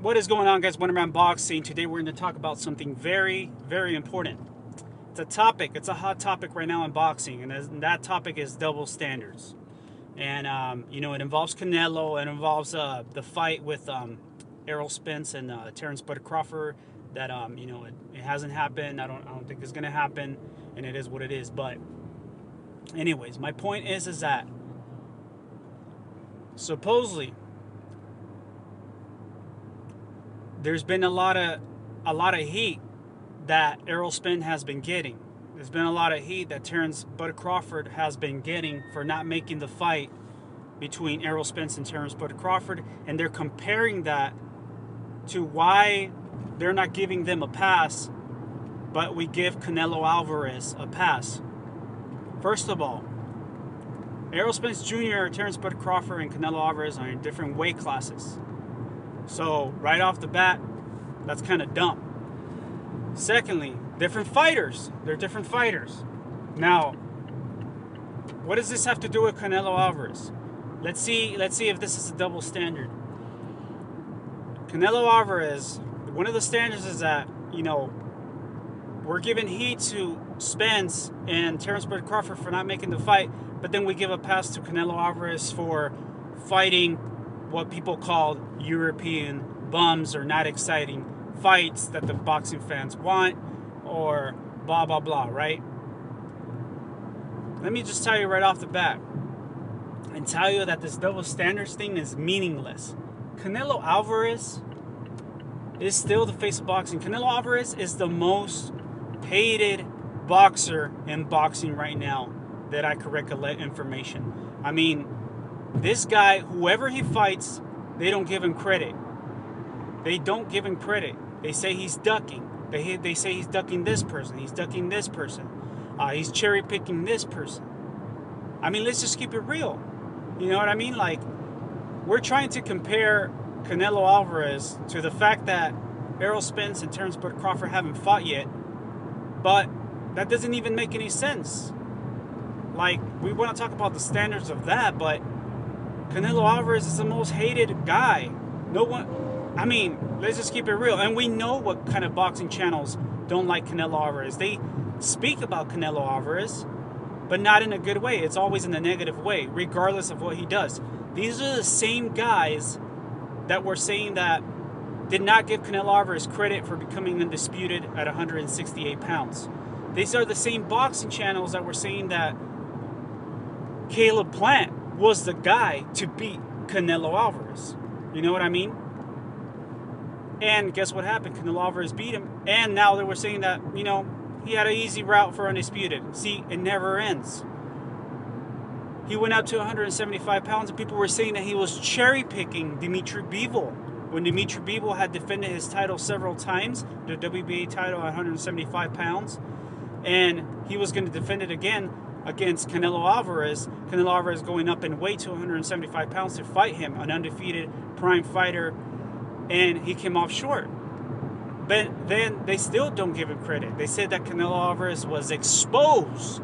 What is going on, guys? One around boxing. Today we're going to talk about something very, very important. It's a topic. It's a hot topic right now in boxing, and that topic is double standards. And it involves Canelo. It involves the fight with Errol Spence and Terrence Bud Crawford. That it hasn't happened. I don't think it's going to happen, and it is what it is. But, anyways, my point is that supposedly there's been a lot of heat that Errol Spence has been getting. There's been a lot of heat that Terrence Bud Crawford has been getting for not making the fight between Errol Spence and Terrence Bud Crawford, and they're comparing that to why they're not giving them a pass, but we give Canelo Alvarez a pass. First of all, Errol Spence Jr., Terrence Bud Crawford, and Canelo Alvarez are in different weight classes. So, right off the bat, that's kind of dumb. Secondly, different fighters. They're different fighters. Now, what does this have to do with Canelo Alvarez? Let's see if this is a double standard. Canelo Alvarez, one of the standards is that, we're giving heat to Spence and Terrence Bud Crawford for not making the fight, but then we give a pass to Canelo Alvarez for fighting what people call European bums or not exciting fights that the boxing fans want, or blah blah blah, right? Let me just tell you right off the bat and tell you that this double standards thing is meaningless. Canelo Alvarez is still the face of boxing. Canelo Alvarez is the most hated boxer in boxing right now that I could recollect information. I mean, this guy, whoever he fights, they don't give him credit. They don't give him credit. They say he's ducking. They say he's ducking this person. He's ducking this person. He's cherry picking this person. I mean, let's just keep it real. You know what I mean? Like, we're trying to compare Canelo Alvarez to the fact that Errol Spence and Terrence Bud Crawford haven't fought yet, but that doesn't even make any sense. Like, we want to talk about the standards of that, but Canelo Alvarez is the most hated guy. No one, I mean, let's just keep it real. And we know what kind of boxing channels don't like Canelo Alvarez. They speak about Canelo Alvarez, but not in a good way. It's always in a negative way, regardless of what he does. These are the same guys that were saying that did not give Canelo Alvarez credit for becoming undisputed at 168 pounds. These are the same boxing channels that were saying that Caleb Plant was the guy to beat Canelo Alvarez. You know what I mean? And guess what happened? Canelo Alvarez beat him. And now they were saying that, he had an easy route for undisputed. See, it never ends. He went up to 175 pounds and people were saying that he was cherry picking Dimitri Bivol. When Dimitri Bivol had defended his title several times, the WBA title at 175 pounds, and he was going to defend it again against Canelo Alvarez. Canelo Alvarez going up in weight to 175 pounds to fight him, an undefeated prime fighter, and he came off short. But then they still don't give him credit. They said that Canelo Alvarez was exposed.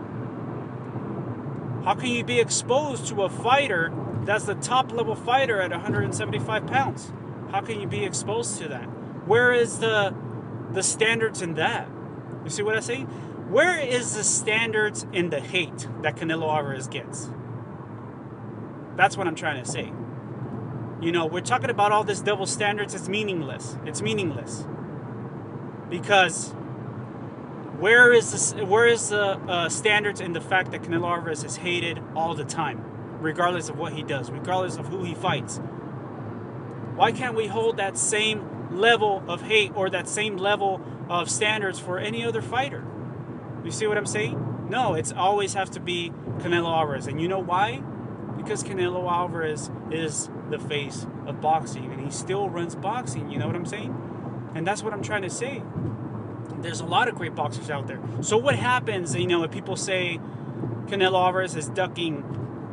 How can you be exposed to a fighter that's the top level fighter at 175 pounds? How can you be exposed to that? Where is the standards in that? You see what I'm saying? Where is the standards in the hate that Canelo Alvarez gets? That's what I'm trying to say. We're talking about all this double standards. It's meaningless. It's meaningless. Because where is the standards in the fact that Canelo Alvarez is hated all the time, regardless of what he does, regardless of who he fights? Why can't we hold that same level of hate or that same level of standards for any other fighter? You see what I'm saying? No, it's always have to be Canelo Alvarez. And you know why? Because Canelo Alvarez is the face of boxing, and he still runs boxing. You know what I'm saying? And that's what I'm trying to say. There's a lot of great boxers out there. So what happens, if people say Canelo Alvarez is ducking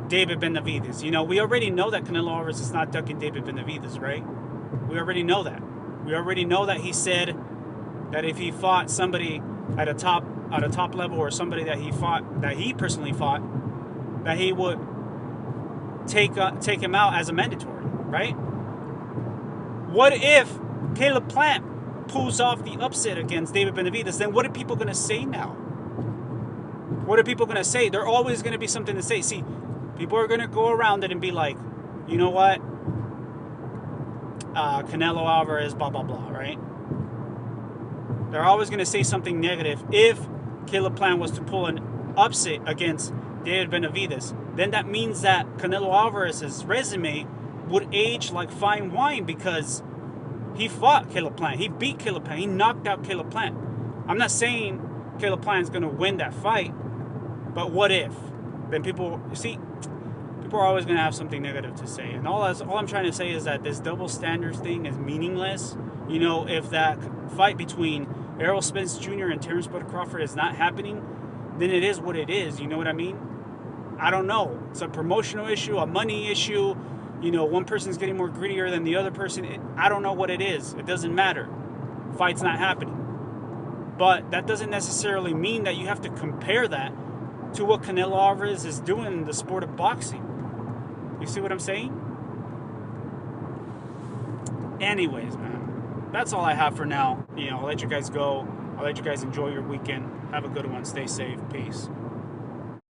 David Benavidez? We already know that Canelo Alvarez is not ducking David Benavidez, right? We already know that. We already know that he said that if he fought somebody at a top level, or somebody that he personally fought, that he would take him out as a mandatory, right? What if Caleb Plant pulls off the upset against David Benavidez, then what are people going to say now? What are people going to say? There's always going to be something to say. See, people are going to go around it and be like, you know what? Canelo Alvarez, blah, blah, blah, right? They're always going to say something negative. If Caleb Plant was to pull an upset against David Benavidez, then that means that Canelo Alvarez's resume would age like fine wine because he fought Caleb Plant. He beat Caleb Plant. He knocked out Caleb Plant. I'm not saying Caleb Plant is going to win that fight, but what if? Then people, you see, people are always going to have something negative to say. And all I'm trying to say is that this double standards thing is meaningless. You know, if that fight between Errol Spence Jr. and Terrence Bud Crawford is not happening, then it is what it is. You know what I mean? I don't know. It's a promotional issue, a money issue. You know, one person's getting more greedier than the other person. I don't know what it is. It doesn't matter. Fight's not happening. But that doesn't necessarily mean that you have to compare that to what Canelo Alvarez is doing in the sport of boxing. You see what I'm saying? Anyways, man, that's all I have for now. You know, I'll let you guys go. I'll let you guys enjoy your weekend. Have a good one. Stay safe. Peace.